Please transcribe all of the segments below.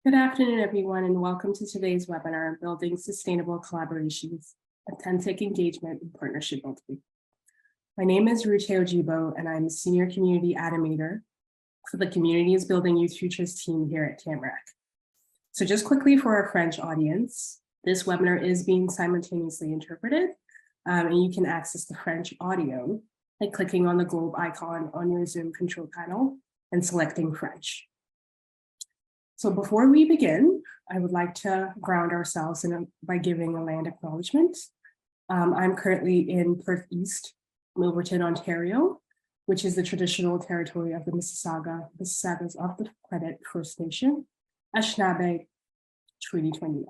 Good afternoon, everyone, and welcome to today's webinar, Building Sustainable Collaborations, Authentic Engagement and Partnership Building. My name is Ruté Ojigbo, and I'm a Senior Community Animator for the Community is Building Youth Futures team here at Tamarack. So just quickly for our French audience, this webinar is being simultaneously interpreted, and you can access the French audio by clicking on the globe icon on your Zoom control panel and selecting French. So before we begin, I would like to ground ourselves by giving a land acknowledgement. I'm currently in Perth East, Milverton, Ontario, which is the traditional territory of the Mississaugas of the Credit First Nation, Anishinaabe Treaty 21.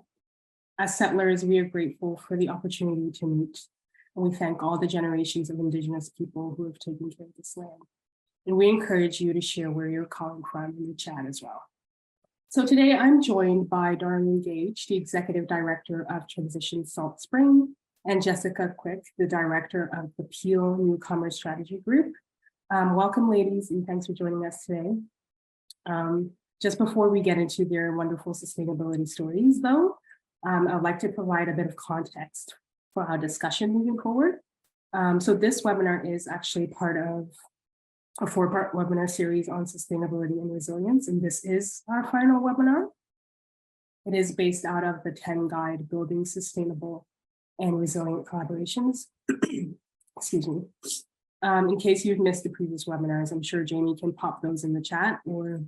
As settlers, we are grateful for the opportunity to meet, and we thank all the generations of Indigenous people who have taken care of this land. And we encourage you to share where you're calling from in the chat as well. So today I'm joined by Darlene Gage, the Executive Director of Transition Salt Spring, and Jessica Kwik, the Director of the Peel Newcomer Strategy Group. Welcome, ladies, and thanks for joining us today. Just before we get into their wonderful sustainability stories, though, I'd like to provide a bit of context for our discussion moving forward. So this webinar is actually part of a four-part webinar series on sustainability and resilience, and this is our final webinar. It is based out of the 10 guide Building Sustainable and Resilient Collaborations. Excuse me. In case you've missed the previous webinars, I'm sure Jamie can pop those in the chat, or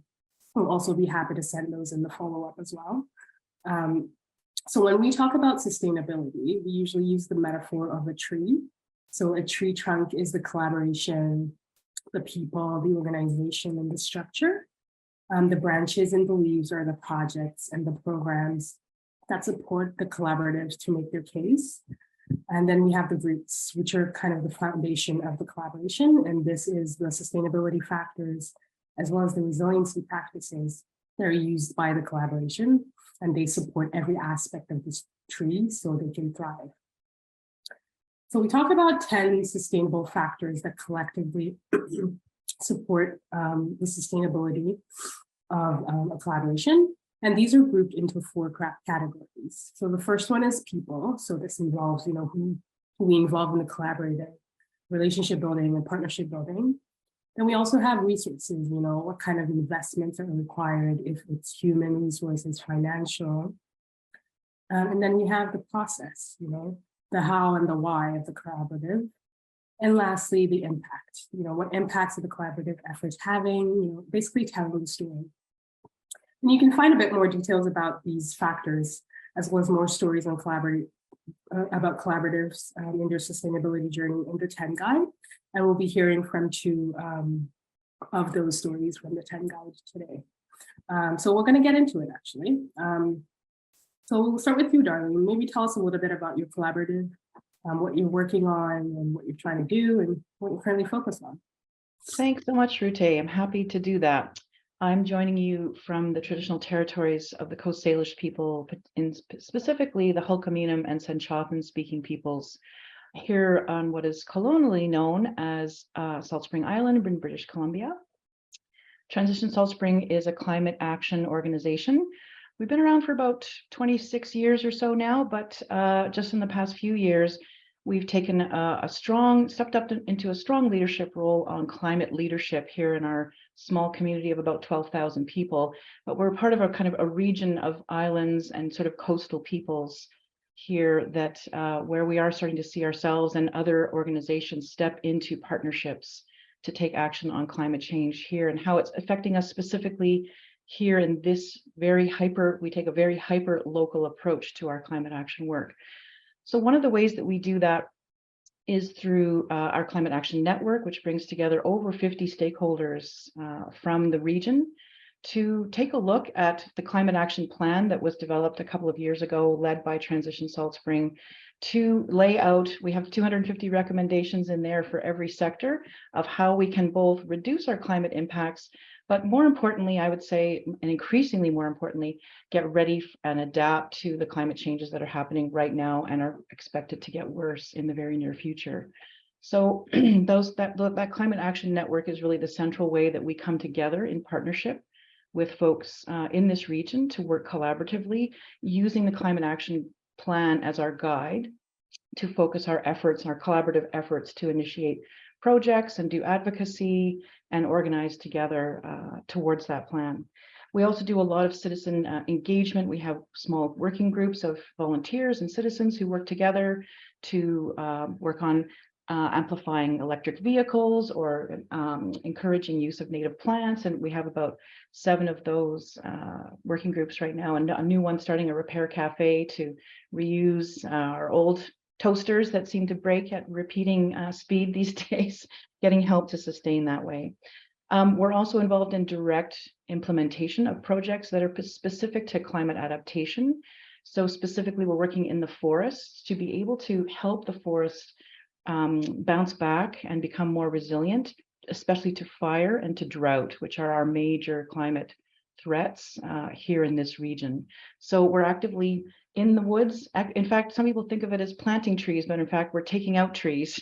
we'll also be happy to send those in the follow-up as well. So when we talk about sustainability, we usually use the metaphor of a tree. So a tree trunk is the collaboration, the people, the organization, and the structure. The branches and the leaves are the projects and the programs that support the collaboratives to make their case. And then we have the roots, which are kind of the foundation of the collaboration. And this is the sustainability factors, as well as the resiliency practices that are used by the collaboration. And they support every aspect of this tree so they can thrive. So we talk about 10 sustainable factors that collectively support the sustainability of a collaboration. And these are grouped into four categories. So the first one is people. So this involves, who we involve in the collaborative relationship building and partnership building. Then we also have resources, what kind of investments are required, if it's human resources, financial. And then we have the process, the how and the why of the collaborative. And lastly, the impact, what impacts of the collaborative efforts having, basically telling the story. And you can find a bit more details about these factors, as well as more stories on about collaboratives in their sustainability journey in the 10 guide. And we'll be hearing from two of those stories from the 10 guide today. So we're going to get into it, actually. So we'll start with you, Darlene. Maybe tell us a little bit about your collaborative, what you're working on and what you're trying to do and what you're currently focused on. Thanks so much, Ruté. I'm happy to do that. I'm joining you from the traditional territories of the Coast Salish people, specifically the Hul'qumi'num and Sench'chapin speaking peoples here on what is colonially known as Salt Spring Island in British Columbia. Transition Salt Spring is a climate action organization. We've been around for about 26 years or so now, but just in the past few years, we've taken stepped up into a strong leadership role on climate leadership here in our small community of about 12,000 people. But we're part of a region of islands and sort of coastal peoples here that where we are starting to see ourselves and other organizations step into partnerships to take action on climate change here and how it's affecting us specifically here in this we take a very hyper local approach to our climate action work. So one of the ways that we do that is through our Climate Action Network, which brings together over 50 stakeholders from the region to take a look at the climate action plan that was developed a couple of years ago, led by Transition Salt Spring, to lay out, we have 250 recommendations in there for every sector of how we can both reduce our climate impacts, but more importantly, I would say, and increasingly more importantly, get ready and adapt to the climate changes that are happening right now and are expected to get worse in the very near future. So that Climate Action Network is really the central way that we come together in partnership with folks in this region to work collaboratively, using the Climate Action Plan as our guide to focus our efforts, our collaborative efforts to initiate projects and do advocacy and organize together towards that plan. We also do a lot of citizen engagement. We have small working groups of volunteers and citizens who work together to work on amplifying electric vehicles or encouraging use of native plants. And we have about 7 of those working groups right now, and a new one starting a repair cafe to reuse our old toasters that seem to break at repeating speed these days, getting help to sustain that way. We're also involved in direct implementation of projects that are specific to climate adaptation. So specifically, we're working in the forests to be able to help the forest bounce back and become more resilient, especially to fire and to drought, which are our major climate threats here in this region. So we're actively in the woods. In fact, some people think of it as planting trees, but in fact, we're taking out trees.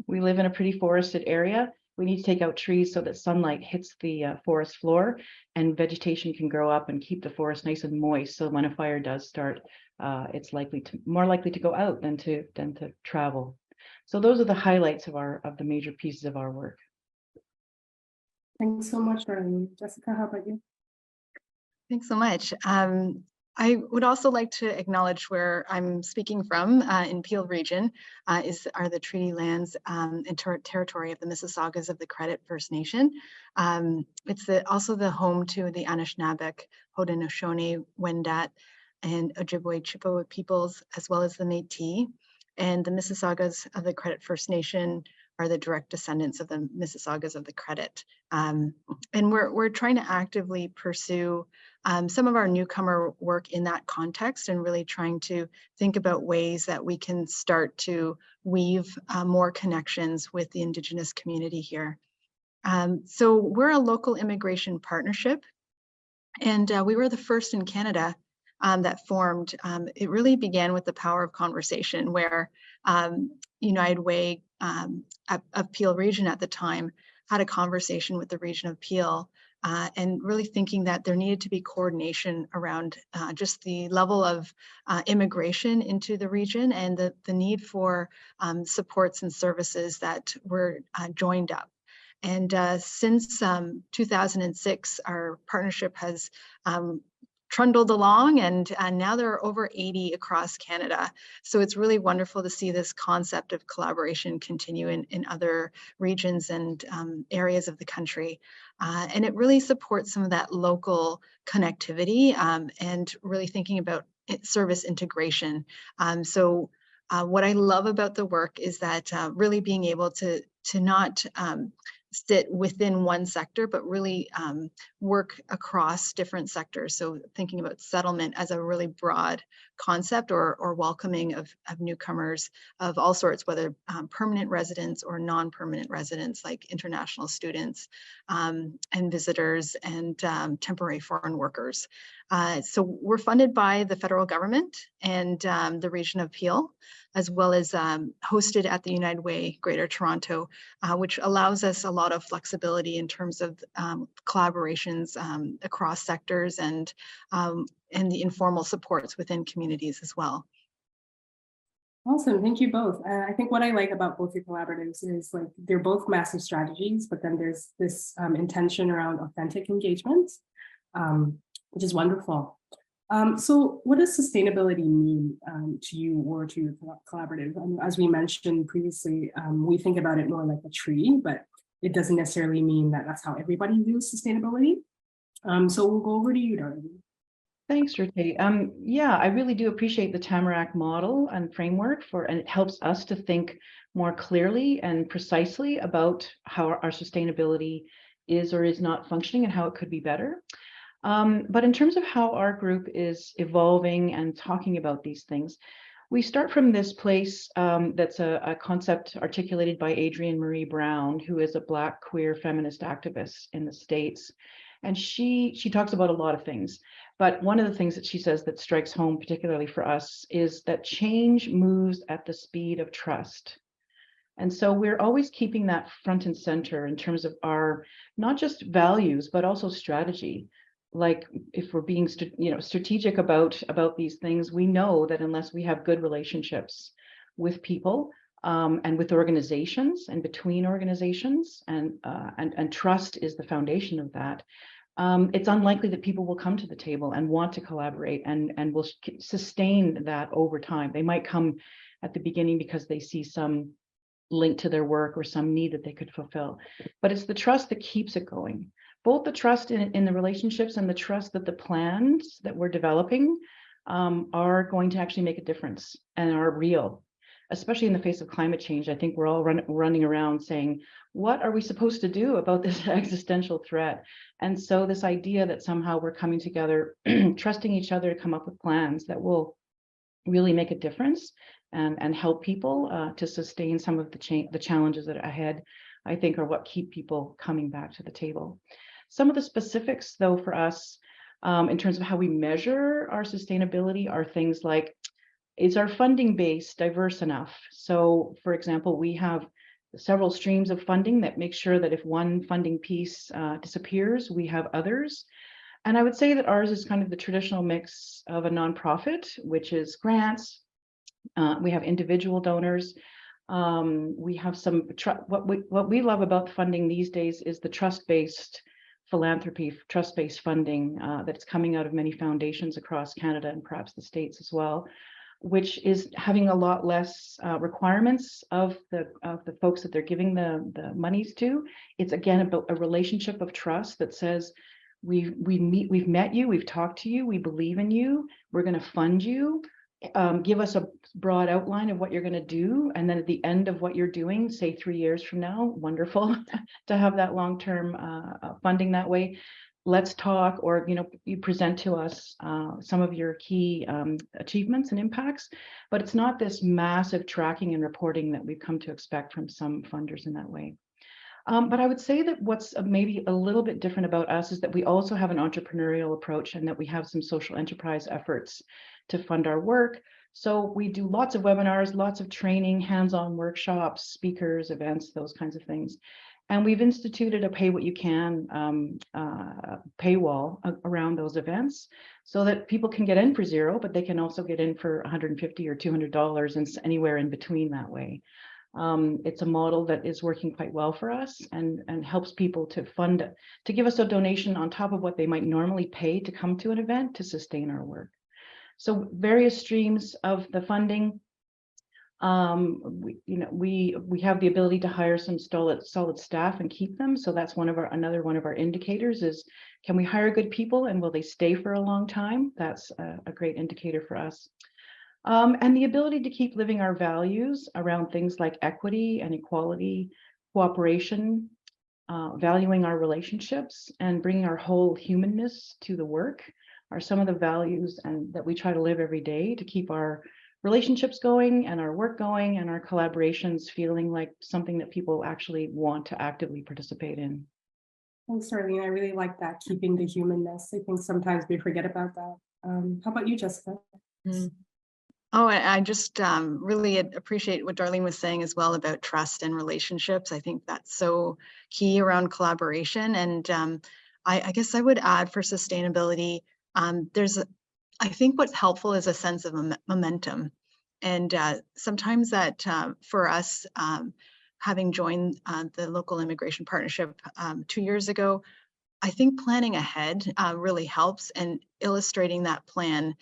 We live in a pretty forested area. We need to take out trees so that sunlight hits the forest floor and vegetation can grow up and keep the forest nice and moist. So when a fire does start, it's more likely to go out than to travel. So those are the highlights of the major pieces of our work. Thanks so much, Darlene. Jessica, how about you? Thanks so much. I would also like to acknowledge where I'm speaking from in Peel region are the treaty lands and territory of the Mississaugas of the Credit First Nation. It's also the home to the Anishinaabe, Haudenosaunee, Wendat, and Ojibwe Chippewa peoples, as well as the Métis. And the Mississaugas of the Credit First Nation are the direct descendants of the Mississaugas of the Credit. And we're trying to actively pursue some of our newcomer work in that context, and really trying to think about ways that we can start to weave more connections with the Indigenous community here. So we're a local immigration partnership, and we were the first in Canada that formed. It really began with the power of conversation, where United Way of Peel region at the time had a conversation with the region of Peel, and really thinking that there needed to be coordination around just the level of immigration into the region, and the need for supports and services that were joined up. And since 2006, our partnership has trundled along, and now there are over 80 across Canada. So it's really wonderful to see this concept of collaboration continue in other regions and areas of the country. And it really supports some of that local connectivity and really thinking about service integration. So what I love about the work is that really being able to not sit within one sector, but really work across different sectors. So thinking about settlement as a really broad concept, or welcoming of newcomers of all sorts, whether permanent residents or non-permanent residents, like international students and visitors and temporary foreign workers. So we're funded by the federal government and the region of Peel, as well as hosted at the United Way Greater Toronto, which allows us a lot of flexibility in terms of collaborations across sectors and the informal supports within communities as well. Awesome, thank you both. I think what I like about both your collaboratives is, like, they're both massive strategies, but then there's this intention around authentic engagement, which is wonderful. So what does sustainability mean to you or to your collaborative? As we mentioned previously, we think about it more like a tree, but it doesn't necessarily mean that that's how everybody views sustainability. So we'll go over to you, Darlene. Thanks, Ruté. Yeah, I really do appreciate the Tamarack model and framework and it helps us to think more clearly and precisely about how our sustainability is or is not functioning and how it could be better. But in terms of how our group is evolving and talking about these things, we start from this place that's a concept articulated by Adrienne Marie Brown, who is a Black queer feminist activist in the States. And she talks about a lot of things, but one of the things that she says that strikes home particularly for us is that change moves at the speed of trust. And so we're always keeping that front and center in terms of our not just values, but also strategy. like if we're being strategic about these things, we know that unless we have good relationships with people and with organizations and between organizations, and trust is the foundation of that, it's unlikely that people will come to the table and want to collaborate and will sustain that over time. They might come at the beginning because they see some link to their work or some need that they could fulfill, but it's the trust that keeps it going. Both the trust in the relationships and the trust that the plans that we're developing are going to actually make a difference and are real, especially in the face of climate change. I think we're all running around saying, what are we supposed to do about this existential threat? And so this idea that somehow we're coming together, trusting each other to come up with plans that will really make a difference and help people to sustain some of the challenges that are ahead, I think are what keep people coming back to the table. Some of the specifics, though, for us, in terms of how we measure our sustainability, are things like, is our funding base diverse enough? So, for example, we have several streams of funding that make sure that if one funding piece disappears, we have others. And I would say that ours is kind of the traditional mix of a nonprofit, which is grants. We have individual donors. We have some, what we love about funding these days is the trust-based philanthropy, trust-based funding that's coming out of many foundations across Canada and perhaps the States as well, which is having a lot less requirements of the folks that they're giving the monies to. It's again about a relationship of trust that says, we've met you, we've talked to you, we believe in you, we're going to fund you. Give us a broad outline of what you're going to do, and then at the end of what you're doing, say 3 years from now, wonderful to have that long-term funding that way. Let's talk, or you present to us some of your key achievements and impacts, but it's not this massive tracking and reporting that we've come to expect from some funders in that way. But I would say that what's maybe a little bit different about us is that we also have an entrepreneurial approach, and that we have some social enterprise efforts to fund our work. So we do lots of webinars, lots of training, hands-on workshops, speakers, events, those kinds of things. And we've instituted a pay what you can paywall around those events, so that people can get in for $0, but they can also get in for $150 or $200 and anywhere in between that way. It's a model that is working quite well for us, and helps people to give us a donation on top of what they might normally pay to come to an event to sustain our work. So various streams of the funding. We have the ability to hire some solid staff and keep them. So that's another one of our indicators is, can we hire good people and will they stay for a long time? That's a great indicator for us. And the ability to keep living our values around things like equity and equality, cooperation, valuing our relationships, and bringing our whole humanness to the work are some of the values that we try to live every day to keep our relationships going and our work going and our collaborations feeling like something that people actually want to actively participate in. Thanks, Darlene. I really like that, keeping the humanness. I think sometimes we forget about that. How about you, Jessica? Oh, I just really appreciate what Darlene was saying as well about trust and relationships. I think that's so key around collaboration. And I guess I would add for sustainability, I think what's helpful is a sense of momentum. And sometimes that for us, having joined the local immigration partnership 2 years ago, I think planning ahead really helps, and illustrating that plan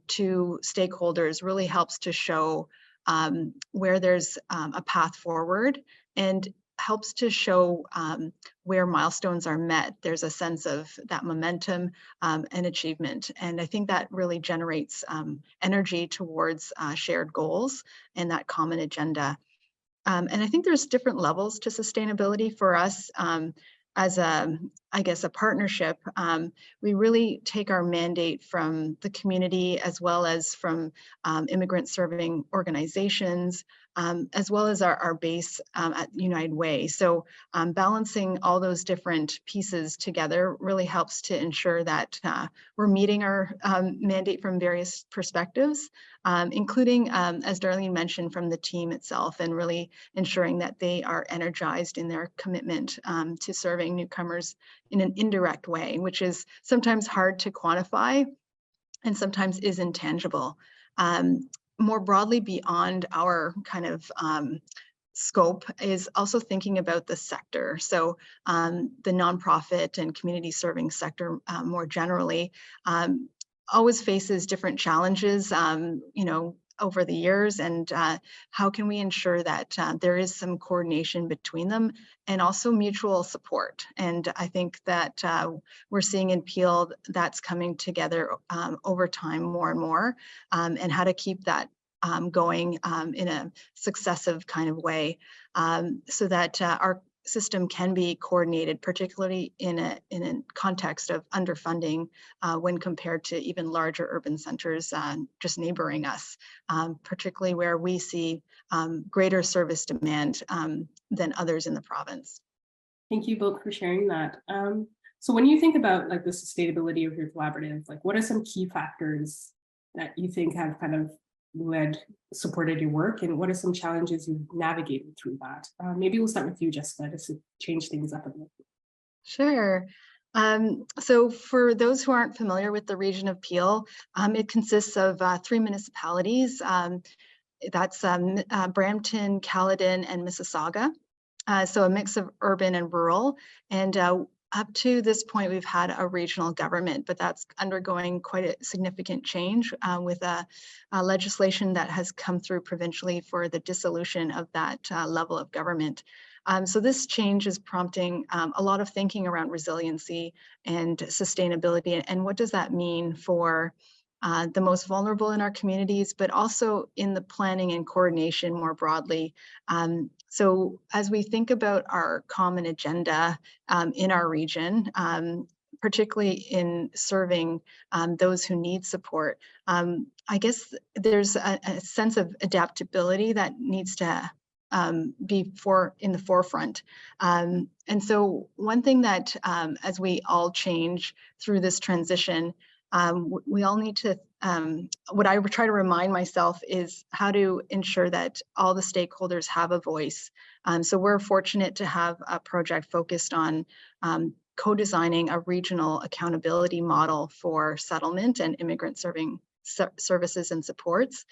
to stakeholders really helps to show where there's a path forward, and helps to show where milestones are met. There's a sense of that momentum and achievement. And I think that really generates energy towards shared goals and that common agenda. And I think there's different levels to sustainability for us. As a partnership, we really take our mandate from the community as well as from immigrant serving organizations, as well as our base at United Way. So balancing all those different pieces together really helps to ensure that we're meeting our mandate from various perspectives, including, as Darlene mentioned, from the team itself, and really ensuring that they are energized in their commitment to serving newcomers in an indirect way, which is sometimes hard to quantify and sometimes is intangible. More broadly, beyond our kind of scope, is also thinking about the sector. So the nonprofit and community serving sector more generally always faces different challenges, you know, over the years, and how can we ensure that there is some coordination between them and also mutual support. And I think that we're seeing in Peel that's coming together over time more and more, and how to keep that going in a successive kind of way, so that our system can be coordinated, particularly in a context of underfunding when compared to even larger urban centers just neighboring us, particularly where we see greater service demand than others in the province. Thank you both for sharing that. So when you think about like the sustainability of your collaborative, like what are some key factors that you think have kind of supported your work, and what are some challenges you've navigated through that? Maybe we'll start with you, Jessica, just to change things up a bit. Sure. So for those who aren't familiar with the region of Peel, it consists of 3 municipalities. That's Brampton, Caledon, and Mississauga. So a mix of urban and rural. And up to this point, we've had a regional government, but that's undergoing quite a significant change with a legislation that has come through provincially for the dissolution of that level of government. So this change is prompting a lot of thinking around resiliency and sustainability, and what does that mean for the most vulnerable in our communities, but also in the planning and coordination more broadly. So as we think about our common agenda in our region, particularly in serving those who need support, I guess there's a sense of adaptability that needs to be in the forefront. And so one thing that as we all change through this transition, we all need to, what I try to remind myself is how to ensure that all the stakeholders have a voice. So we're fortunate to have a project focused on co-designing a regional accountability model for settlement and immigrant serving services and supports.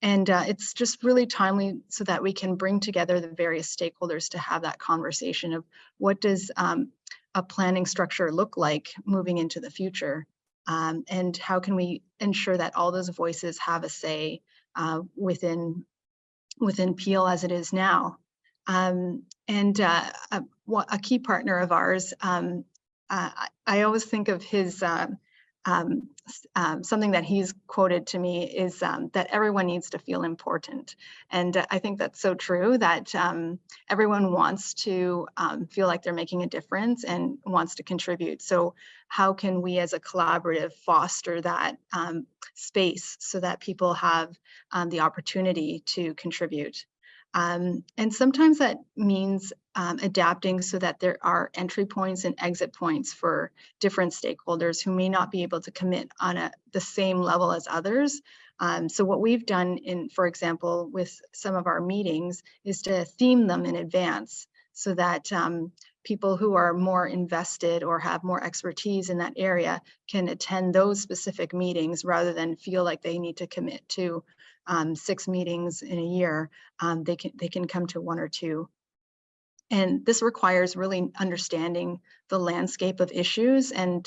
And it's just really timely so that we can bring together the various stakeholders to have that conversation of what does a planning structure look like moving into the future. And how can we ensure that all those voices have a say within Peel as it is now? And a key partner of ours, I always think of his something that he's quoted to me is that everyone needs to feel important. And I think that's so true, that everyone wants to feel like they're making a difference and wants to contribute. So how can we as a collaborative foster that space so that people have the opportunity to contribute? And sometimes that means adapting so that there are entry points and exit points for different stakeholders who may not be able to commit on the same level as others. So what we've done for example, with some of our meetings is to theme them in advance so that people who are more invested or have more expertise in that area can attend those specific meetings rather than feel like they need to commit to 6 meetings in a year. They can come to 1 or 2. And this requires really understanding the landscape of issues and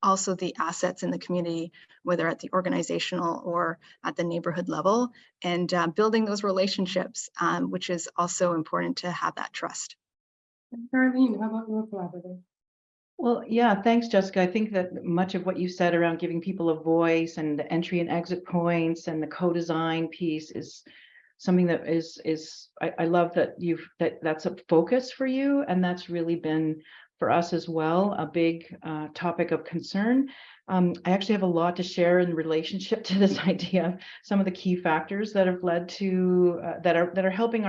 also the assets in the community, whether at the organizational or at the neighborhood level, and building those relationships, which is also important to have that trust. Darlene, how about your collaborative? Well, yeah, thanks, Jessica. I think that much of what you said around giving people a voice and the entry and exit points and the co-design piece is something that is I love that that's a focus for you, and that's really been for us as well, a big topic of concern. I actually have a lot to share in relationship to this idea, some of the key factors that have led to that are helping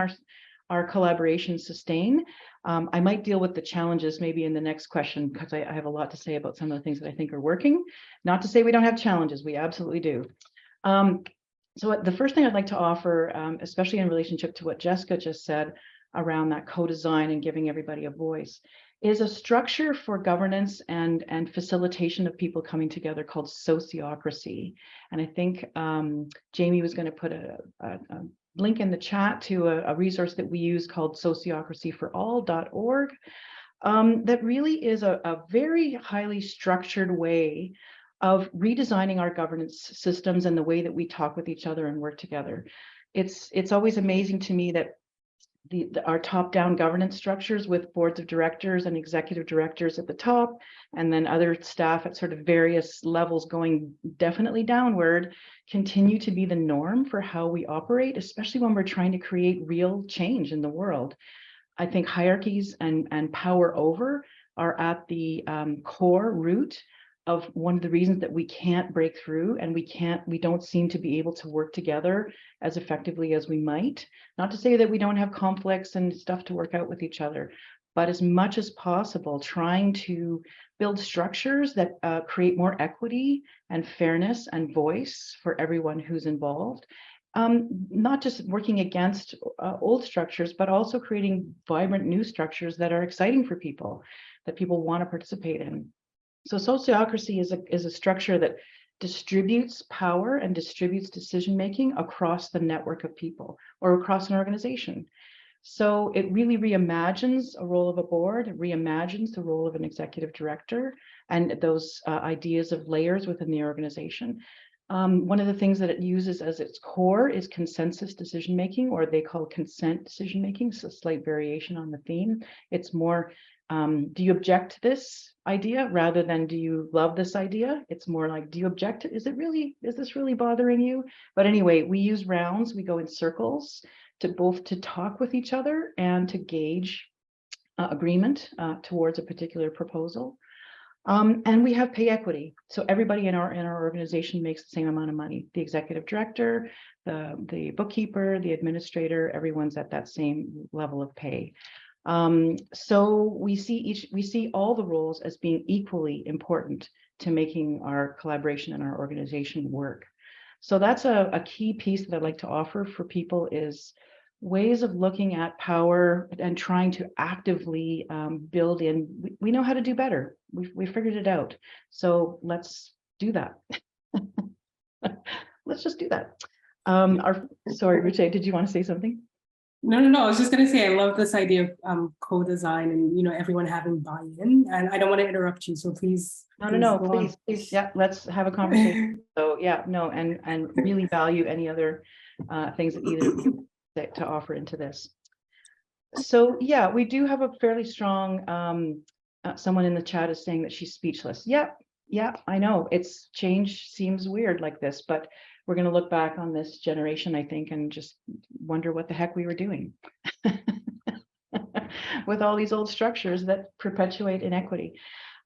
our collaboration sustain. I might deal with the challenges maybe in the next question, because I have a lot to say about some of the things that I think are working. Not to say we don't have challenges, we absolutely do. So the first thing I'd like to offer, especially in relationship to what Jessica just said around that co-design and giving everybody a voice, is a structure for governance and facilitation of people coming together called sociocracy. And I think Jamie was going to put a link in the chat to a resource that we use called sociocracyforall.org. That really is a very highly structured way of redesigning our governance systems and the way that we talk with each other and work together. It's always amazing to me that our top-down governance structures with boards of directors and executive directors at the top, and then other staff at sort of various levels going definitely downward, continue to be the norm for how we operate, especially when we're trying to create real change in the world. I think hierarchies and power over are at the core root of one of the reasons that we can't break through, and we don't seem to be able to work together as effectively as we might. Not to say that we don't have conflicts and stuff to work out with each other, but as much as possible, trying to build structures that create more equity and fairness and voice for everyone who's involved. Not just working against old structures, but also creating vibrant new structures that are exciting for people, that people want to participate in. So sociocracy is a structure that distributes power and distributes decision-making across the network of people or across an organization. So it really reimagines a role of a board, it reimagines the role of an executive director and those ideas of layers within the organization. One of the things that it uses as its core is consensus decision-making, or they call consent decision-making. So a slight variation on the theme. It's more, do you object to this idea rather than do you love this idea? It's more like, do you object to, is this really bothering you? But anyway, we use rounds, we go in circles to both to talk with each other and to gauge agreement towards a particular proposal. And we have pay equity. So everybody in our organization makes the same amount of money. The executive director, the bookkeeper, the administrator, everyone's at that same level of pay. So we see all the roles as being equally important to making our collaboration and our organization work. So that's a key piece that I'd like to offer for people, is ways of looking at power and trying to actively build in. We know how to do better. We figured it out. So let's do that. Let's just do that. Sorry, Ruté, did you want to say something? No. I was just going to say, I love this idea of co-design and, everyone having buy-in, and I don't want to interrupt you. So please. No, please. Yeah, let's have a conversation. So yeah, no, and really value any other things that either of you to offer into this. So yeah, we do have a fairly strong, someone in the chat is saying that she's speechless. Yeah, I know it's change seems weird like this, but we're going to look back on this generation, I think, and just wonder what the heck we were doing with all these old structures that perpetuate inequity.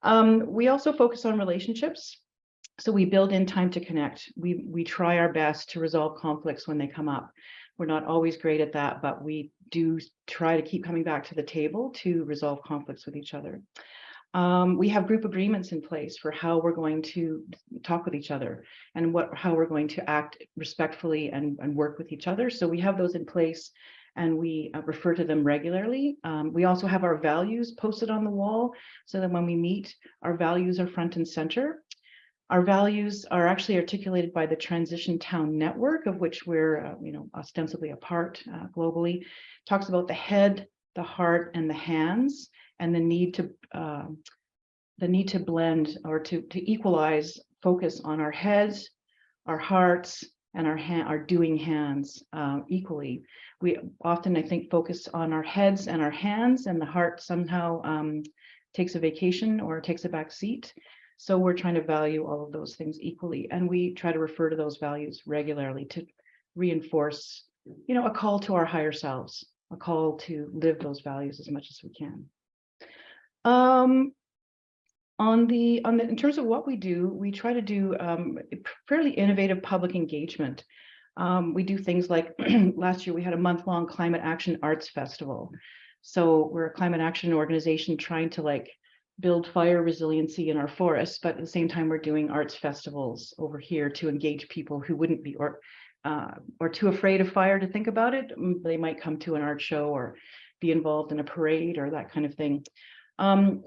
We also focus on relationships. So we build in time to connect. We try our best to resolve conflicts when they come up. We're not always great at that, but we do try to keep coming back to the table to resolve conflicts with each other. We have group agreements in place for how we're going to talk with each other and how we're going to act respectfully and work with each other. So we have those in place and we refer to them regularly. We also have our values posted on the wall so that when we meet, our values are front and center. Our values are actually articulated by the Transition Town Network, of which we're ostensibly a part globally. Talks about the head, the heart, and the hands, and the need to blend or to equalize focus on our heads, our hearts, and our doing hands equally. We often, I think, focus on our heads and our hands, and the heart somehow takes a vacation or takes a back seat. So we're trying to value all of those things equally, and we try to refer to those values regularly to reinforce, a call to our higher selves, a call to live those values as much as we can. In terms of what we do, we try to do fairly innovative public engagement. We do things like last year we had a month-long climate action arts festival. So we're a climate action organization trying to like build fire resiliency in our forests, but at the same time we're doing arts festivals over here to engage people who wouldn't be or too afraid of fire to think about it. They might come to an art show or be involved in a parade or that kind of thing.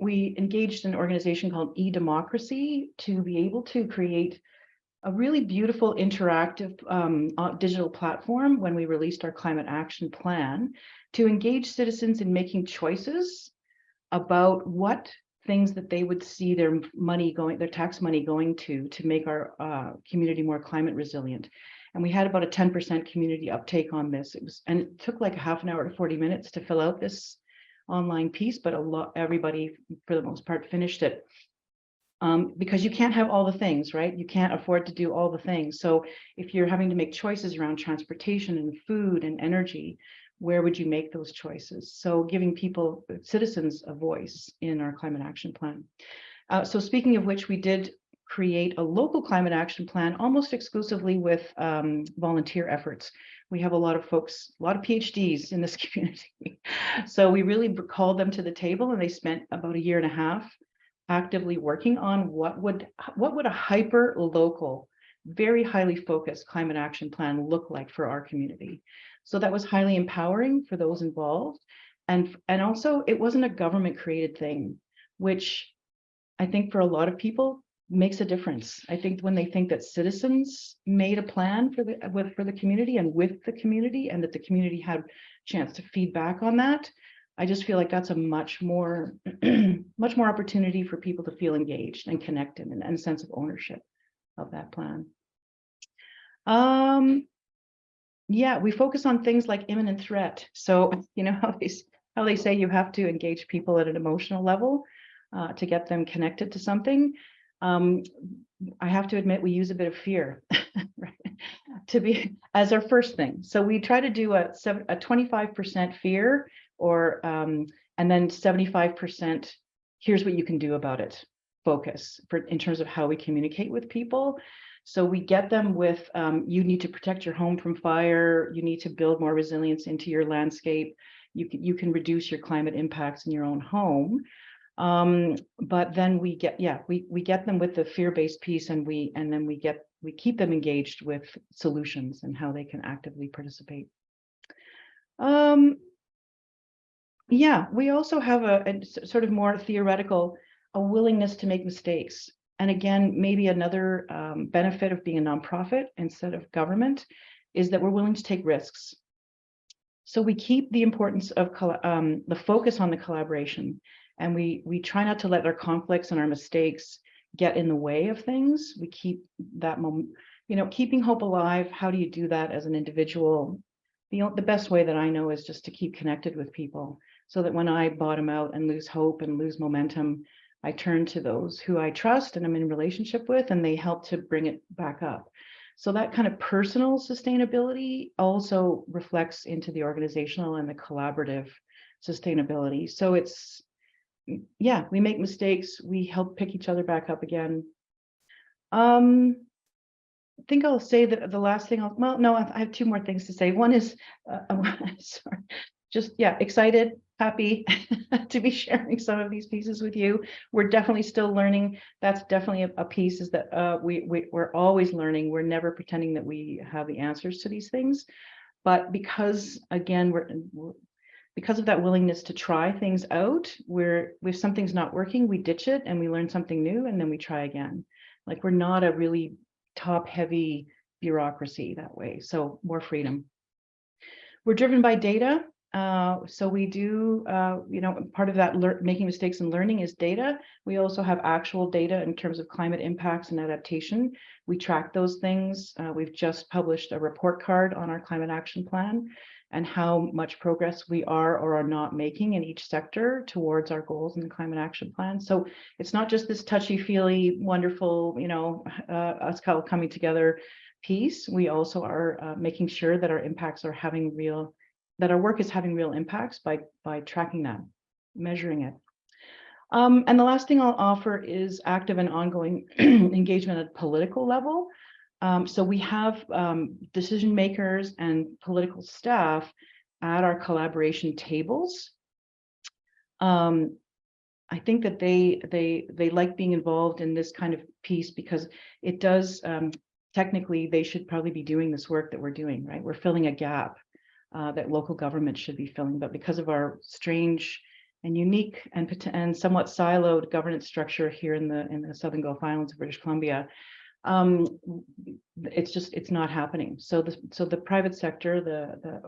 We engaged an organization called eDemocracy to be able to create a really beautiful interactive digital platform when we released our climate action plan to engage citizens in making choices about what things that they would see their tax money going to make our community more climate resilient. And we had about a 10% community uptake on this. It took like a half an hour to 40 minutes to fill out this online piece, but everybody for the most part finished it. Because you can't have all the things, right? You can't afford to do all the things. So if you're having to make choices around transportation and food and energy, where would you make those choices? So giving citizens a voice in our climate action plan. So speaking of which, we did create a local climate action plan almost exclusively with volunteer efforts. We have a lot of folks, a lot of PhDs in this community. So we really called them to the table and they spent about 1.5 years actively working on what would a hyper local, very highly focused climate action plan look like for our community. So that was highly empowering for those involved. And also it wasn't a government created thing, which I think for a lot of people makes a difference. I think when they think that citizens made a plan for the community and with the community, and that the community had a chance to feed back on that, I just feel like that's a much more opportunity for people to feel engaged and connected and a sense of ownership of that plan. Yeah, we focus on things like imminent threat. So, you know how they say you have to engage people at an emotional level to get them connected to something. I have to admit we use a bit of fear right, as our first thing. So we try to do a 25% fear or and then 75% here's what you can do about it focus in terms of how we communicate with people. So we get them with you need to protect your home from fire, you need to build more resilience into your landscape, you can reduce your climate impacts in your own home. But then we get them with the fear-based piece, and we keep them engaged with solutions and how they can actively participate. Yeah, we also have a sort of more theoretical, a willingness to make mistakes. And again, maybe another benefit of being a nonprofit instead of government is that we're willing to take risks. So we keep the importance of the focus on the collaboration, and we try not to let our conflicts and our mistakes get in the way of things. We keep that keeping hope alive. How do you do that as an individual? The best way that I know is just to keep connected with people, so that when I bottom out and lose hope and lose momentum, I turn to those who I trust and I'm in relationship with, and they help to bring it back up. So that kind of personal sustainability also reflects into the organizational and the collaborative sustainability. So it's, yeah, we make mistakes, we help pick each other back up again. I think I'll say that the last thing I have 2 more things to say. One is, sorry, just, yeah, excited, happy to be sharing some of these pieces with you. We're definitely still learning. That's definitely a piece, is that we're always learning. We're never pretending that we have the answers to these things. But because, again, because of that willingness to try things out, if something's not working, we ditch it and we learn something new and then we try again. Like, we're not a really top-heavy bureaucracy that way, so more freedom. We're driven by data. So we do, part of that making mistakes and learning is data. We also have actual data in terms of climate impacts and adaptation. We track those things. We've just published a report card on our climate action plan and how much progress we are or are not making in each sector towards our goals in the climate action plan. So it's not just this touchy-feely, wonderful, us all coming together piece. We also are making sure that our impacts are that our work is having real impacts by tracking that, measuring it. And the last thing I'll offer is active and ongoing engagement at political level. So we have decision makers and political staff at our collaboration tables. I think that they like being involved in this kind of piece because it does, technically, they should probably be doing this work that we're doing, right? We're filling a gap that local government should be filling, but because of our strange and unique and somewhat siloed governance structure here in the Southern Gulf Islands of British Columbia, it's not happening. So the private sector, the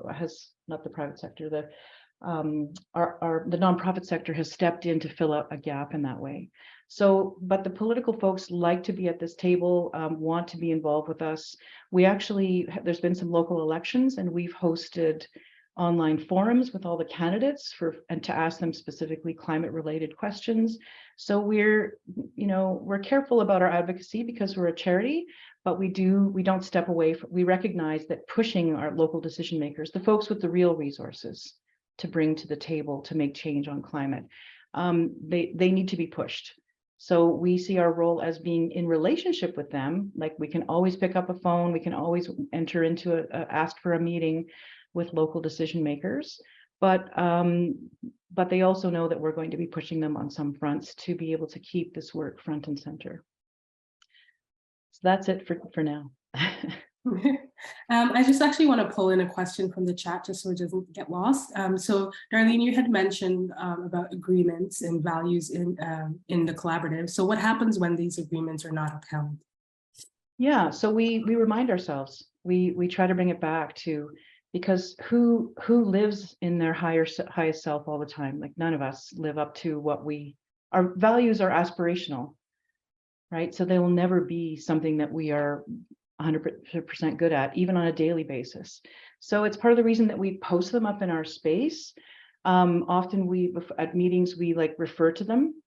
nonprofit sector has stepped in to fill out a gap in that way. So, but the political folks like to be at this table, want to be involved with us. We actually, there's been some local elections and we've hosted online forums with all the candidates and to ask them specifically climate related questions. So we're careful about our advocacy because we're a charity, but we don't step away we recognize that pushing our local decision makers, the folks with the real resources to bring to the table to make change on climate, they need to be pushed. So we see our role as being in relationship with them. Like we can always pick up a phone, we can always enter into ask for a meeting with local decision makers, but they also know that we're going to be pushing them on some fronts to be able to keep this work front and center. So that's it for now. I just actually want to pull in a question from the chat just so it doesn't get lost. So Darlene, you had mentioned about agreements and values in the collaborative. So what happens when these agreements are not upheld? Yeah, so we remind ourselves, we try to bring it back to, because who lives in their highest self all the time? Like none of us live up to what our values are aspirational, right? So they will never be something that we are 100% good at, even on a daily basis. So it's part of the reason that we post them up in our space. Often at meetings, we refer to them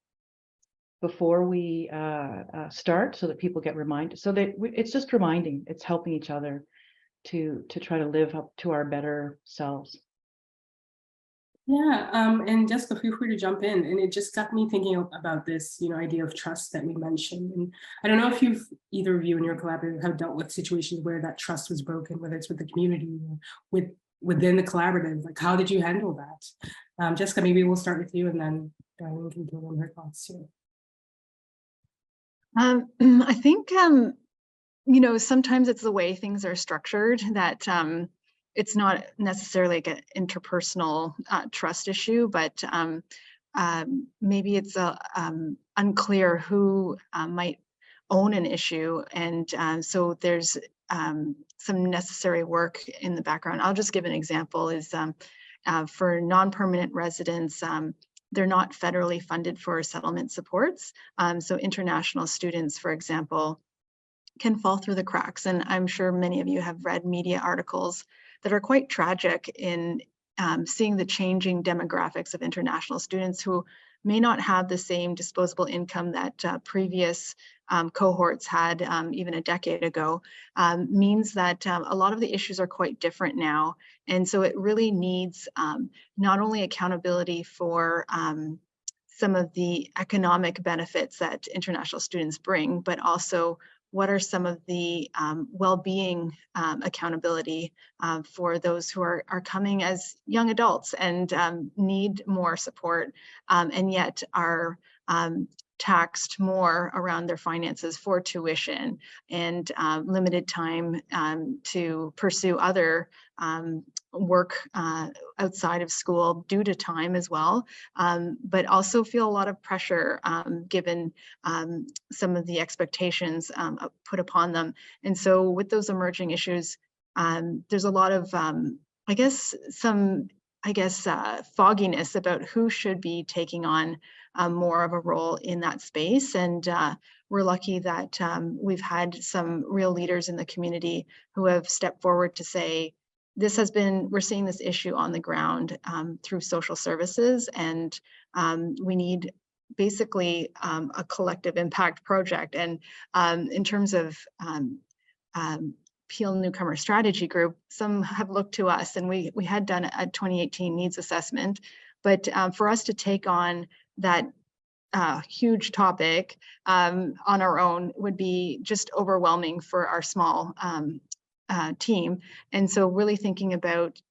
before we start so that people get reminded. So that it's just reminding, it's helping each other to try to live up to our better selves. Yeah, and Jessica, feel free to jump in. And it just got me thinking about this, idea of trust that we mentioned. And I don't know if either of you in your collaborative have dealt with situations where that trust was broken, whether it's with the community or within the collaborative. Like, how did you handle that? Jessica, maybe we'll start with you, and then Darlene can give them her thoughts too. I think sometimes it's the way things are structured that it's not necessarily like an interpersonal trust issue, but maybe it's unclear who might own an issue. And so there's some necessary work in the background. I'll just give an example is for non-permanent residents, they're not federally funded for settlement supports. So international students, for example, can fall through the cracks. And I'm sure many of you have read media articles that are quite tragic in seeing the changing demographics of international students who may not have the same disposable income that previous cohorts had even a decade ago, means that a lot of the issues are quite different now. And so it really needs not only accountability for some of the economic benefits that international students bring, but also what are some of the well-being accountability for those who are coming as young adults and need more support and yet are taxed more around their finances for tuition and limited time to pursue other work outside of school due to time as well, but also feel a lot of pressure given some of the expectations put upon them. And so with those emerging issues, there's a lot of, fogginess about who should be taking on more of a role in that space. And we're lucky that we've had some real leaders in the community who have stepped forward to say, we're seeing this issue on the ground through social services, and we need basically a collective impact project. And in terms of Peel Newcomer Strategy Group, some have looked to us, and we had done a 2018 needs assessment, but for us to take on that huge topic on our own would be just overwhelming for our small team. And so really thinking about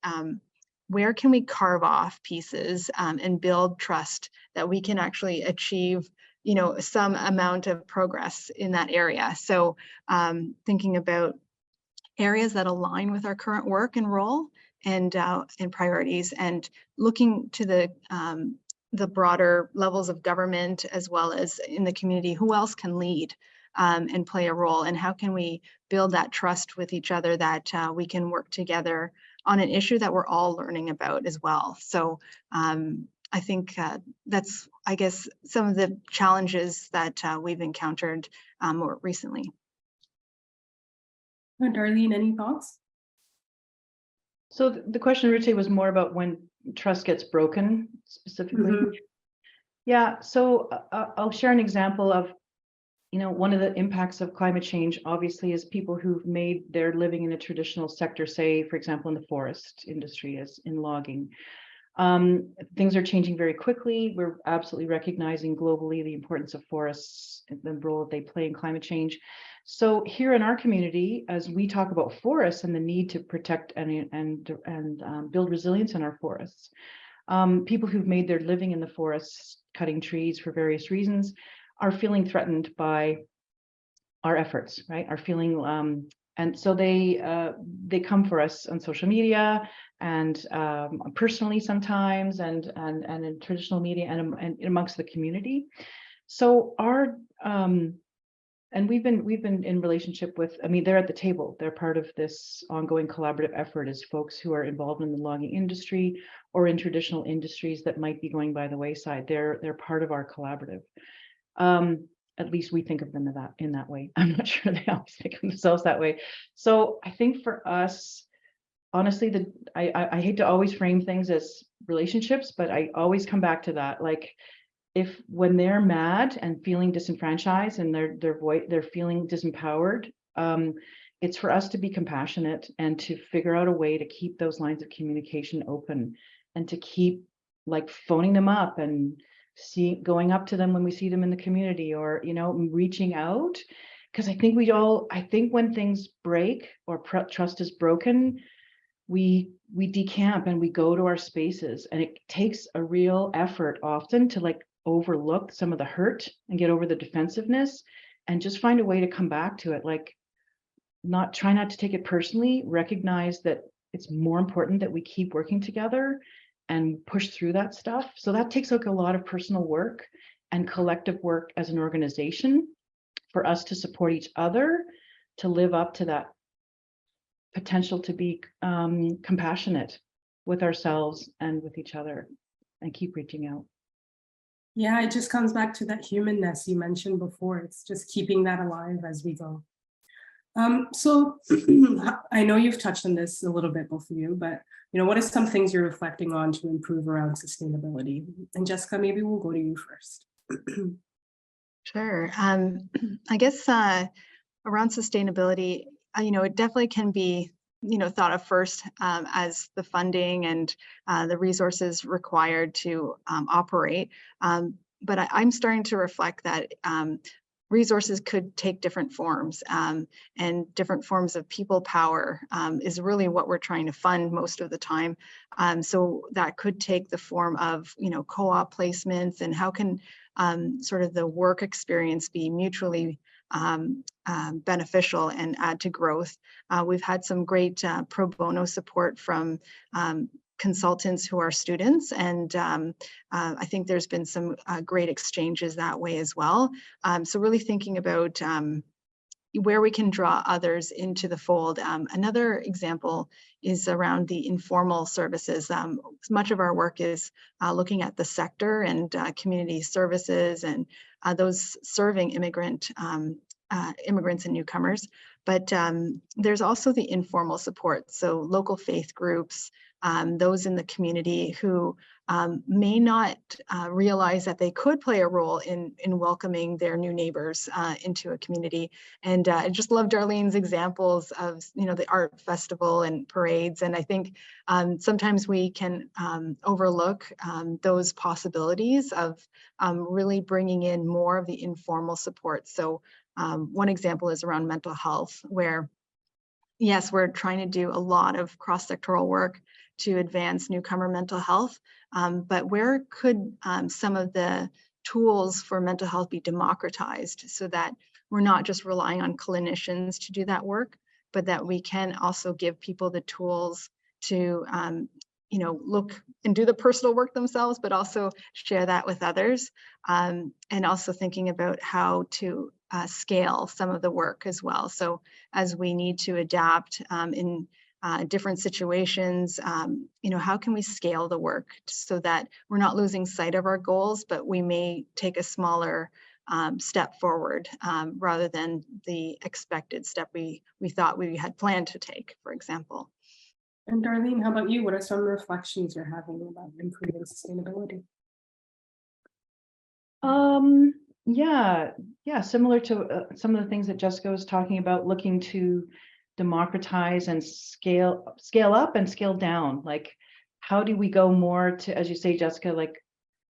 where can we carve off pieces and build trust that we can actually achieve, you know, some amount of progress in that area. So thinking about areas that align with our current work and role and priorities, and looking to the broader levels of government as well as in the community, who else can lead and play a role, and how can we build that trust with each other that we can work together on an issue that we're all learning about as well. So I think that's, I guess, some of the challenges that we've encountered more recently. Darlene, any thoughts? So the question, Ruté, was more about when trust gets broken specifically. Mhm. Yeah, so I'll share an example of, you know, one of the impacts of climate change, obviously, is people who've made their living in a traditional sector, say, for example, in the forest industry, as in logging. Things are changing very quickly. We're absolutely recognizing globally the importance of forests and the role that they play in climate change. So here in our community, as we talk about forests and the need to protect and build resilience in our forests, people who've made their living in the forests, cutting trees for various reasons, are feeling threatened by our efforts, right? Are feeling, and so they come for us on social media and personally sometimes, and in traditional media and amongst the community. So our and we've been in relationship with, I mean, they're at the table. They're part of this ongoing collaborative effort as folks who are involved in the logging industry or in traditional industries that might be going by the wayside. They're part of our collaborative. At least we think of them in that way. I'm not sure they always think of themselves that way. So I think for us, honestly, I hate to always frame things as relationships, but I always come back to that. Like, if when they're mad and feeling disenfranchised and they're feeling disempowered, it's for us to be compassionate and to figure out a way to keep those lines of communication open, and to keep like phoning them up and going up to them when we see them in the community, or, you know, reaching out. Because I think when things break or trust is broken, we decamp and we go to our spaces, and it takes a real effort often to like overlook some of the hurt and get over the defensiveness and just find a way to come back to it. Like, try not to take it personally, recognize that it's more important that we keep working together and push through that stuff. So that takes like a lot of personal work and collective work as an organization for us to support each other, to live up to that potential to be compassionate with ourselves and with each other, and keep reaching out. Yeah, it just comes back to that humanness you mentioned before. It's just keeping that alive as we go. So I know you've touched on this a little bit, both of you, but you know, what are some things you're reflecting on to improve around sustainability? And Jessica, maybe we'll go to you first. Sure. I guess around sustainability, you know, it definitely can be, you know, thought of first as the funding and the resources required to operate. But I'm starting to reflect that resources could take different forms, and different forms of people power is really what we're trying to fund most of the time. So that could take the form of, you know, co-op placements, and how can sort of the work experience be mutually beneficial and add to growth. We've had some great pro bono support from consultants who are students, and I think there's been some great exchanges that way as well. So really thinking about where we can draw others into the fold. Another example is around the informal services. Much of our work is looking at the sector and community services and those serving immigrants and newcomers. But there's also the informal support. So local faith groups, those in the community who may not realize that they could play a role in welcoming their new neighbors into a community. And I just love Darlene's examples of, the art festival and parades. And I think sometimes we can overlook those possibilities of really bringing in more of the informal support. So one example is around mental health, where yes, we're trying to do a lot of cross-sectoral work to advance newcomer mental health, but where could some of the tools for mental health be democratized so that we're not just relying on clinicians to do that work, but that we can also give people the tools to look and do the personal work themselves, but also share that with others, and also thinking about how to scale some of the work as well. So as we need to adapt in different situations, how can we scale the work so that we're not losing sight of our goals, but we may take a smaller step forward rather than the expected step we thought we had planned to take, for example. And Darlene, how about you? What are some reflections you're having about improving sustainability? Yeah, similar to some of the things that Jessica was talking about, looking to democratize and scale up and scale down. Like, how do we go more to, as you say, Jessica, like,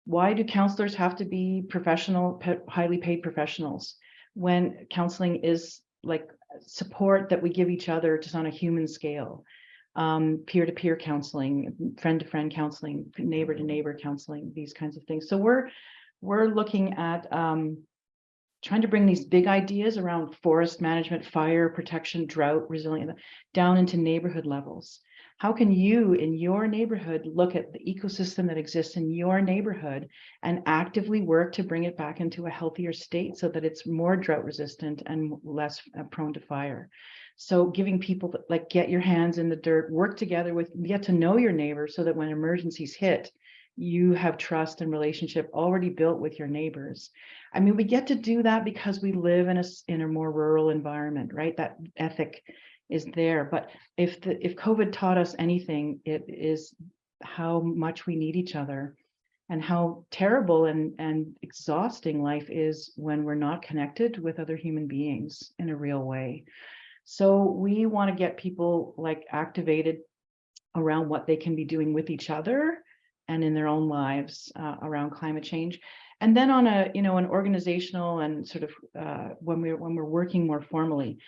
why do counselors have to be professional, highly paid professionals, when counseling is like support that we give each other just on a human scale? Peer-to-peer counseling, friend-to-friend counseling, neighbor-to-neighbor counseling, these kinds of things. So we're looking at trying to bring these big ideas around forest management, fire protection, drought, resilient, down into neighborhood levels. How can you in your neighborhood look at the ecosystem that exists in your neighborhood and actively work to bring it back into a healthier state so that it's more drought resistant and less prone to fire? So giving people like, get your hands in the dirt, work together with, get to know your neighbor so that when emergencies hit, you have trust and relationship already built with your neighbors. I mean, we get to do that because we live in a more rural environment, right? That ethic is there. But if COVID taught us anything, it is how much we need each other and how terrible and exhausting life is when we're not connected with other human beings in a real way. So we want to get people like activated around what they can be doing with each other and in their own lives around climate change. And then on a, an organizational and sort of when we're working more formally,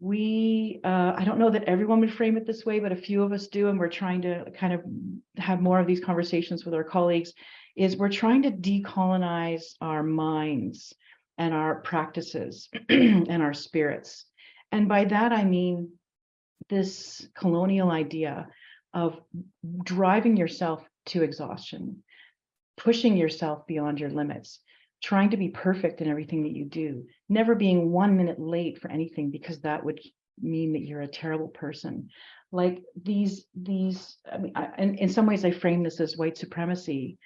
I don't know that everyone would frame it this way, but a few of us do, and we're trying to kind of have more of these conversations with our colleagues, is we're trying to decolonize our minds and our practices and our spirits. And by that, I mean this colonial idea of driving yourself to exhaustion, pushing yourself beyond your limits, trying to be perfect in everything that you do, never being 1 minute late for anything, because that would mean that you're a terrible person. Like these, I mean, in some ways I frame this as white supremacy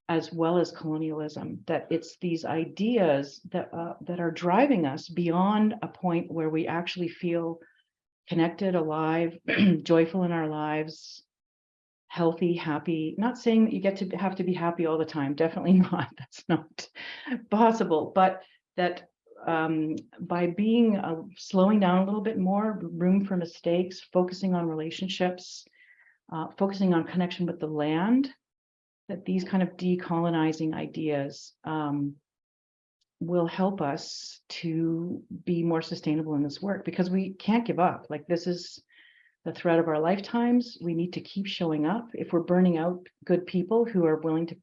as well as colonialism, that it's these ideas that are driving us beyond a point where we actually feel connected, alive, joyful in our lives, healthy, happy. Not saying that you get to have to be happy all the time, definitely not, that's not possible, but that by being slowing down a little bit more, room for mistakes, focusing on relationships, focusing on connection with the land, that these kind of decolonizing ideas will help us to be more sustainable in this work, because we can't give up. Like, this is the threat of our lifetimes. We need to keep showing up. If we're burning out good people who are willing to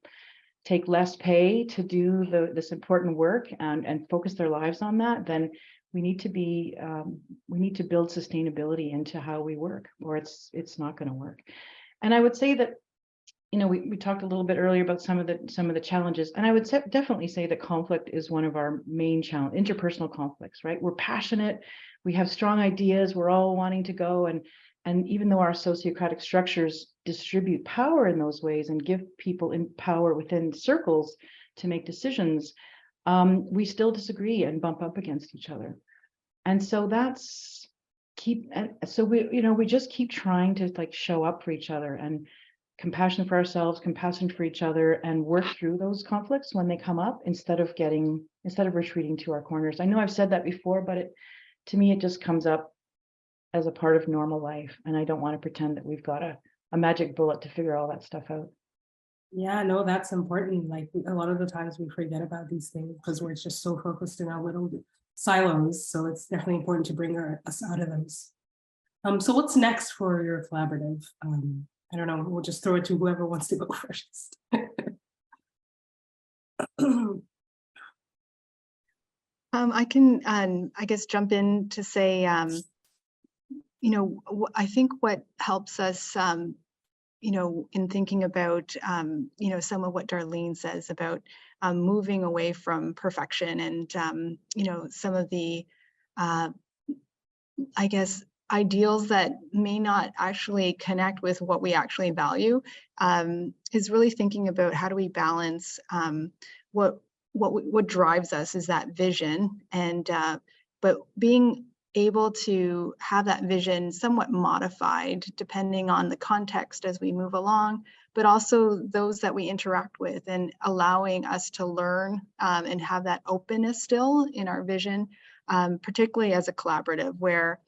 take less pay to do this important work and focus their lives on that, then we need to build sustainability into how we work, or it's not going to work. And I would say that, we talked a little bit earlier about some of the challenges, and I would definitely say that conflict is one of our main challenges, interpersonal conflicts, right? We're passionate, we have strong ideas, we're all wanting to go, and even though our sociocratic structures distribute power in those ways and give people in power within circles to make decisions, we still disagree and bump up against each other. And so we just keep trying to like show up for each other and compassion for ourselves, compassion for each other, and work through those conflicts when they come up instead of retreating to our corners. I know I've said that before, but to me, it just comes up as a part of normal life. And I don't want to pretend that we've got a magic bullet to figure all that stuff out. Yeah, no, that's important. Like a lot of the times we forget about these things because we're just so focused in our little silos. So it's definitely important to bring us out of those. So what's next for your collaborative? I don't know, we'll just throw it to whoever wants to go first. I can, I guess, jump in to say, I think what helps us, in thinking about, some of what Darlene says about moving away from perfection and, some of the, I guess, ideals that may not actually connect with what we actually value, is really thinking about how do we balance what drives us is that vision, and but being able to have that vision somewhat modified depending on the context as we move along, but also those that we interact with, and allowing us to learn and have that openness still in our vision, particularly as a collaborative where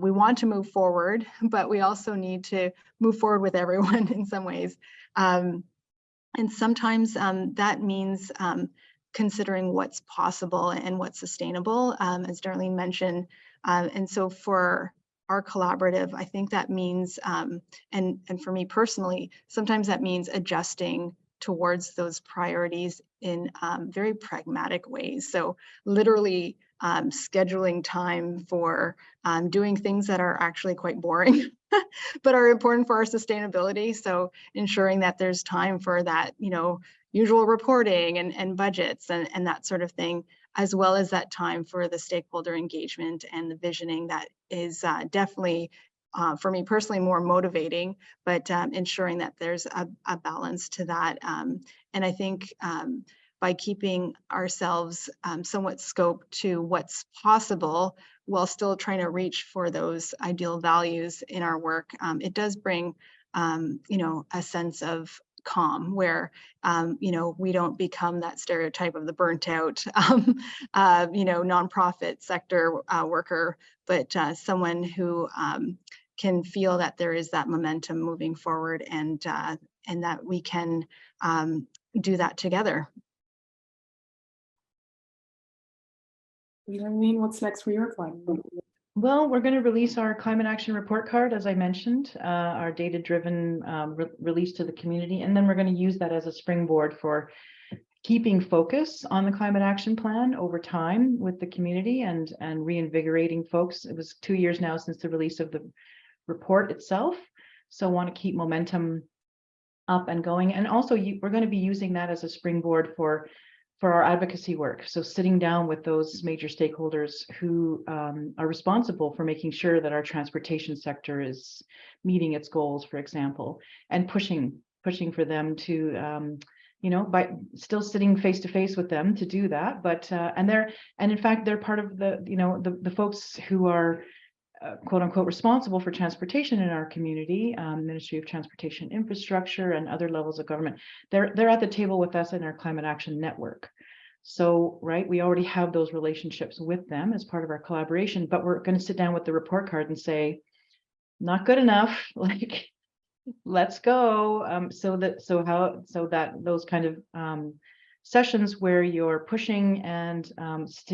we want to move forward, but we also need to move forward with everyone in some ways. And sometimes that means considering what's possible and what's sustainable, as Darlene mentioned. And so for our collaborative, I think that means, and for me personally, sometimes that means adjusting towards those priorities in very pragmatic ways. So literally scheduling time for doing things that are actually quite boring, but are important for our sustainability. So ensuring that there's time for that, usual reporting and budgets and that sort of thing, as well as that time for the stakeholder engagement and the visioning that is definitely, for me personally, more motivating, but ensuring that there's a balance to that. And I think by keeping ourselves somewhat scoped to what's possible while still trying to reach for those ideal values in our work, it does bring, a sense of calm where, we don't become that stereotype of the burnt out, nonprofit sector worker, but someone who can feel that there is that momentum moving forward, and that we can do that together. What's next for your collaborative? Well, we're going to release our climate action report card, as I mentioned, our data-driven release to the community, and then we're going to use that as a springboard for keeping focus on the climate action plan over time with the community and reinvigorating folks. It was 2 years now since the release of the report itself, so want to keep momentum up and going. And also we're going to be using that as a springboard for our advocacy work. So sitting down with those major stakeholders who are responsible for making sure that our transportation sector is meeting its goals, for example, and pushing for them to, by still sitting face to face with them to do that. But and in fact, they're part of the folks who are quote unquote responsible for transportation in our community, Ministry of Transportation Infrastructure and other levels of government. They're at the table with us in our climate action network. So, right, we already have those relationships with them as part of our collaboration, but we're going to sit down with the report card and say, not good enough, like, let's go. So that those kind of sessions where you're pushing and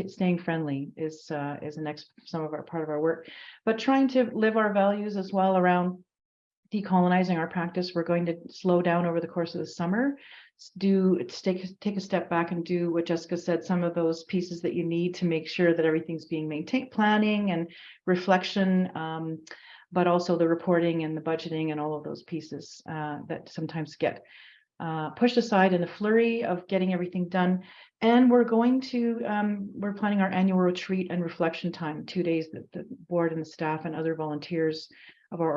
staying friendly is the next part of our work, but trying to live our values as well around decolonizing our practice. We're going to slow down over the course of the summer, take a step back and do what Jessica said, some of those pieces that you need to make sure that everything's being maintained, planning and reflection, but also the reporting and the budgeting and all of those pieces that sometimes get pushed aside in the flurry of getting everything done. And we're planning our annual retreat and reflection time, 2 days that the board and the staff and other volunteers of our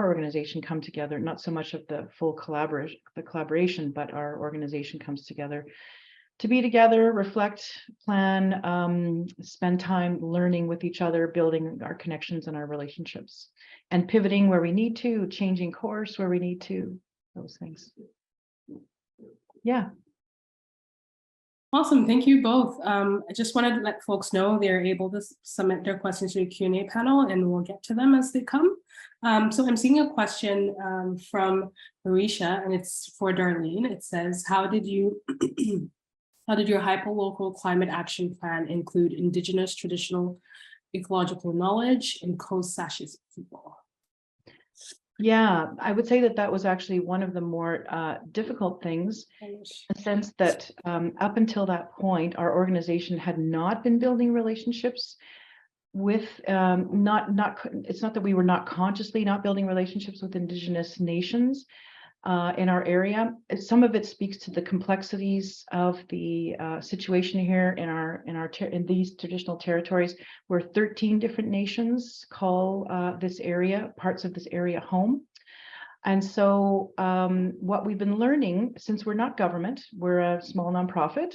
organization come together, not so much of the full collaboration, but our organization comes together to be together, reflect, plan, spend time learning with each other, building our connections and our relationships, and pivoting where we need to, changing course where we need to. those things. Yeah. Awesome, thank you both. I just wanted to let folks know they're able to submit their questions to the Q&A panel, and we'll get to them as they come. So I'm seeing a question from Marisha, and it's for Darlene. It says, how did your hyperlocal climate action plan include Indigenous traditional ecological knowledge and Coast Sashes people? Yeah, I would say that was actually one of the more difficult things, in the sense that up until that point, our organization had not been building relationships with it's not that we were not consciously not building relationships with Indigenous nations in our area. Some of it speaks to the complexities of the situation here in these traditional territories, where 13 different nations call this area, parts of this area, home. And so what we've been learning, since we're not government, we're a small nonprofit,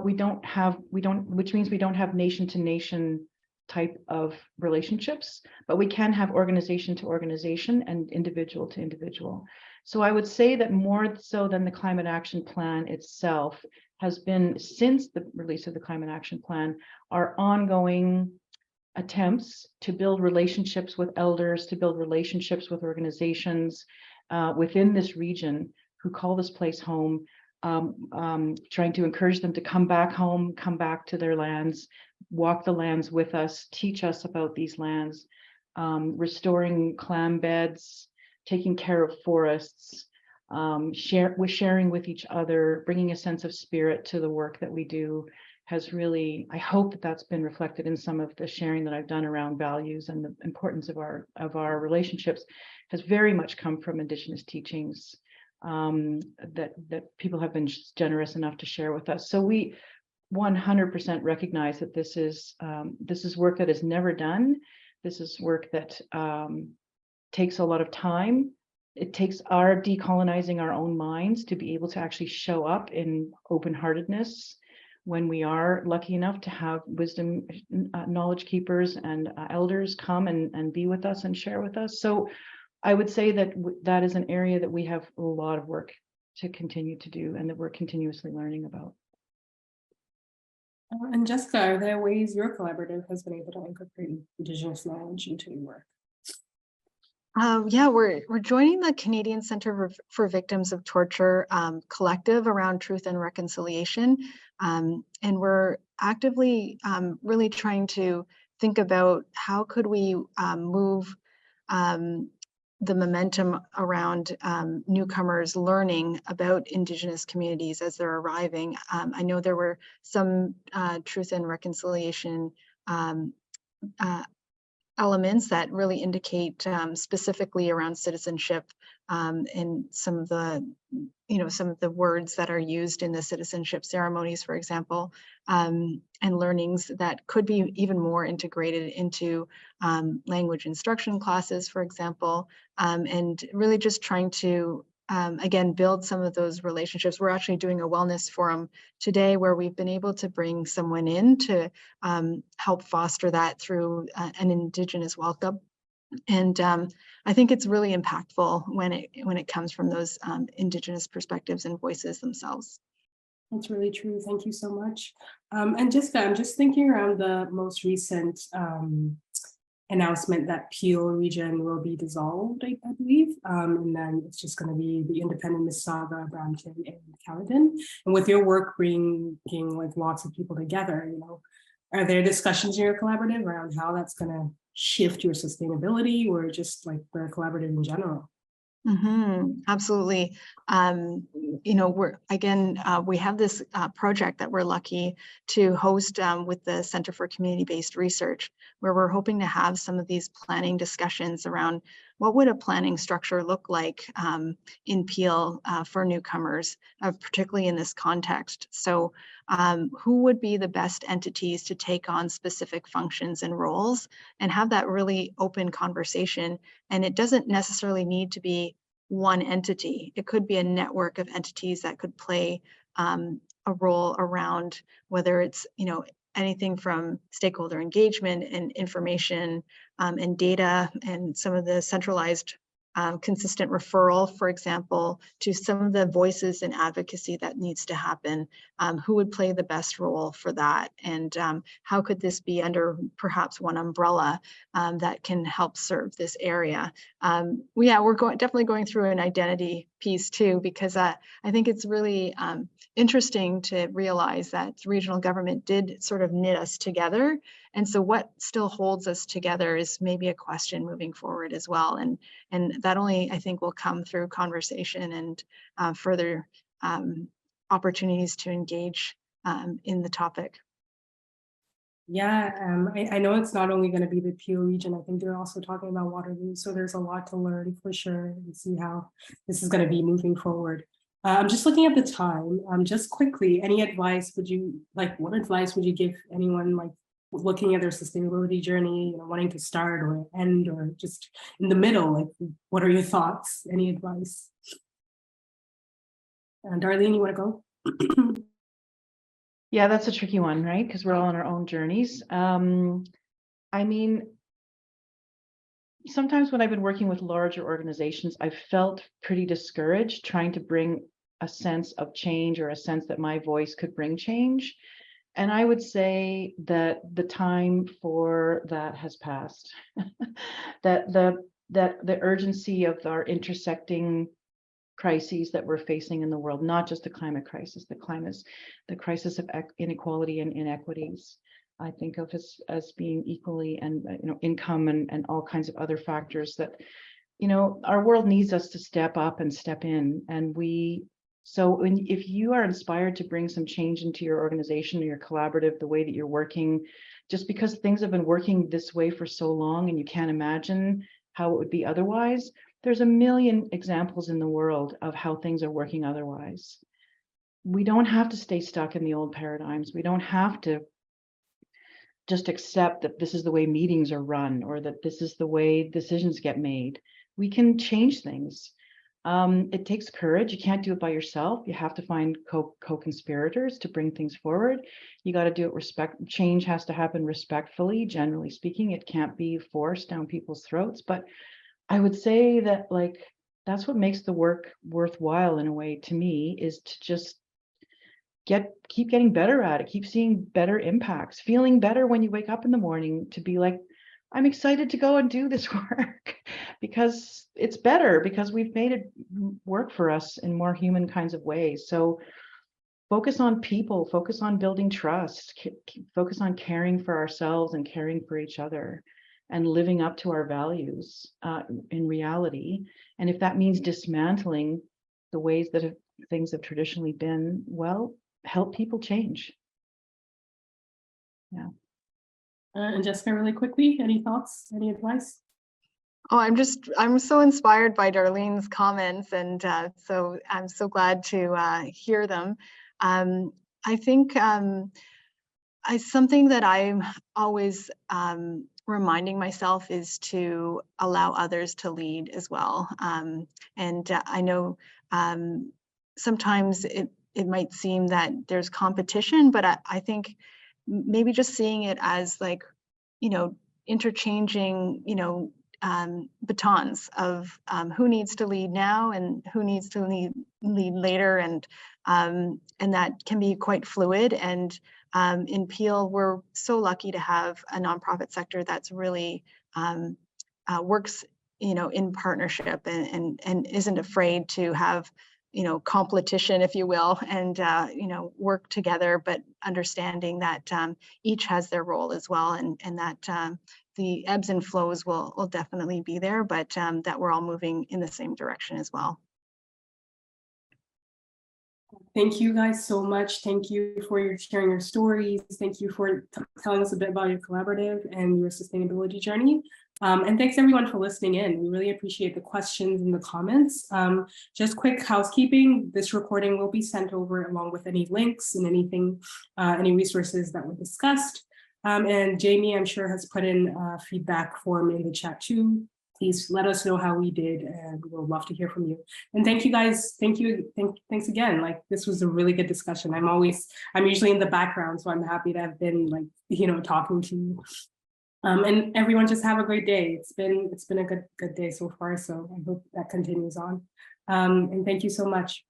which means we don't have nation to nation type of relationships, but we can have organization to organization and individual to individual. So I would say that more so than the climate action plan itself has been, since the release of the climate action plan, our ongoing attempts to build relationships with elders, to build relationships with organizations within this region who call this place home, trying to encourage them to come back home, come back to their lands, walk the lands with us, teach us about these lands, restoring clam beds, taking care of forests, sharing with each other, bringing a sense of spirit to the work that we do, has really, I hope that that's been reflected in some of the sharing that I've done around values, and the importance of our relationships has very much come from Indigenous teachings that people have been generous enough to share with us. So we 100% recognize that this is work that is never done. This is work that takes a lot of time. It takes our decolonizing our own minds to be able to actually show up in open-heartedness when we are lucky enough to have wisdom knowledge keepers and elders come and be with us and share with us. So I would say that that is an area that we have a lot of work to continue to do, and that we're continuously learning about. And Jessica, are there ways your collaborative has been able to incorporate Indigenous knowledge into your work? Yeah, we're joining the Canadian Centre for Victims of Torture collective around truth and reconciliation, and we're actively really trying to think about how could we move the momentum around newcomers learning about Indigenous communities as they're arriving. I know there were some truth and reconciliation elements that really indicate specifically around citizenship and some of the words that are used in the citizenship ceremonies, for example, and learnings that could be even more integrated into language instruction classes, for example, and really just trying to again, build some of those relationships. We're actually doing a wellness forum today where we've been able to bring someone in to help foster that through an Indigenous welcome. And I think it's really impactful when it comes from those Indigenous perspectives and voices themselves. That's really true. Thank you so much. And Jessica, I'm just thinking around the most recent announcement that Peel region will be dissolved, I believe, and then it's just going to be the independent Mississauga, Brampton, and Caledon. And with your work bringing like lots of people together, are there discussions in your collaborative around how that's going to shift your sustainability or just like the collaborative in general? Absolutely. We have this project that we're lucky to host with the Center for Community-Based Research, where we're hoping to have some of these planning discussions around what would a planning structure look like in Peel for newcomers, particularly in this context. So who would be the best entities to take on specific functions and roles and have that really open conversation? And it doesn't necessarily need to be one entity. It could be a network of entities that could play a role around whether it's, anything from stakeholder engagement and information and data and some of the centralized consistent referral, for example, to some of the voices and advocacy that needs to happen. Who would play the best role for that? And how could this be under perhaps one umbrella that can help serve this area? Yeah, we're definitely going through an identity piece too, because I think it's really interesting to realize that regional government did sort of knit us together. And so what still holds us together is maybe a question moving forward as well. And that only, I think, will come through conversation and further opportunities to engage in the topic. Yeah, I know it's not only going to be the Peel region. I think they're also talking about Waterloo. So there's a lot to learn for sure and see how this is going to be moving forward. I'm just looking at the time. Just quickly, any advice would you like? What advice would you give anyone like looking at their sustainability journey, you know, wanting to start or end or just in the middle? Like, what are your thoughts? Any advice? Darlene, you want to go? Yeah, that's a tricky one, right? Because we're all on our own journeys. I mean, sometimes when I've been working with larger organizations, I've felt pretty discouraged trying to bring a sense of change or a sense that my voice could bring change. And I would say that the time for that has passed. that the urgency of our intersecting crises that we're facing in the world, not just the climate crisis, the crisis of inequality and inequities, I think of as being equally, and income and all kinds of other factors that, our world needs us to step up and step in. And if you are inspired to bring some change into your organization or your collaborative, the way that you're working, just because things have been working this way for so long and you can't imagine how it would be otherwise, there's a million examples in the world of how things are working otherwise. We don't have to stay stuck in the old paradigms. We don't have to just accept that this is the way meetings are run or that this is the way decisions get made. We can change things. It takes courage. You can't do it by yourself. You have to find co-conspirators to bring things forward. You got to do it change has to happen respectfully, generally speaking. It can't be forced down people's throats. But I would say that that's what makes the work worthwhile in a way to me, is to just keep getting better at it, keep seeing better impacts, feeling better when you wake up in the morning to be like, I'm excited to go and do this work because it's better, because we've made it work for us in more human kinds of ways. So focus on people, focus on building trust, focus on caring for ourselves and caring for each other and living up to our values in reality. And if that means dismantling the ways that things have traditionally been, well, help people change. Yeah. And Jessica, really quickly, any thoughts, any advice? Oh, I'm so inspired by Darlene's comments, and so I'm so glad to hear them. I think something that I'm always reminding myself is to allow others to lead as well. And I know sometimes it might seem that there's competition, but I think maybe just seeing it as interchanging, batons of who needs to lead now and who needs to lead later, and that can be quite fluid. And in Peel, we're so lucky to have a nonprofit sector that's really works, in partnership and isn't afraid to have competition, if you will, and work together, but understanding that each has their role as well, and that the ebbs and flows will definitely be there, but that we're all moving in the same direction as well. Thank you guys so much. Thank you for sharing your stories. Thank you for telling us a bit about your collaborative and your sustainability journey. And thanks everyone for listening in. We really appreciate the questions and the comments. Just quick housekeeping, this recording will be sent over along with any links and anything, any resources that were discussed. And Jamie, I'm sure, has put in a feedback form in the chat too. Please let us know how we did, and we'll love to hear from you. And thank you guys. Thanks again. This was a really good discussion. I'm usually in the background, so I'm happy to have been talking to you. And everyone just have a great day. It's been a good day so far. So I hope that continues on. And thank you so much.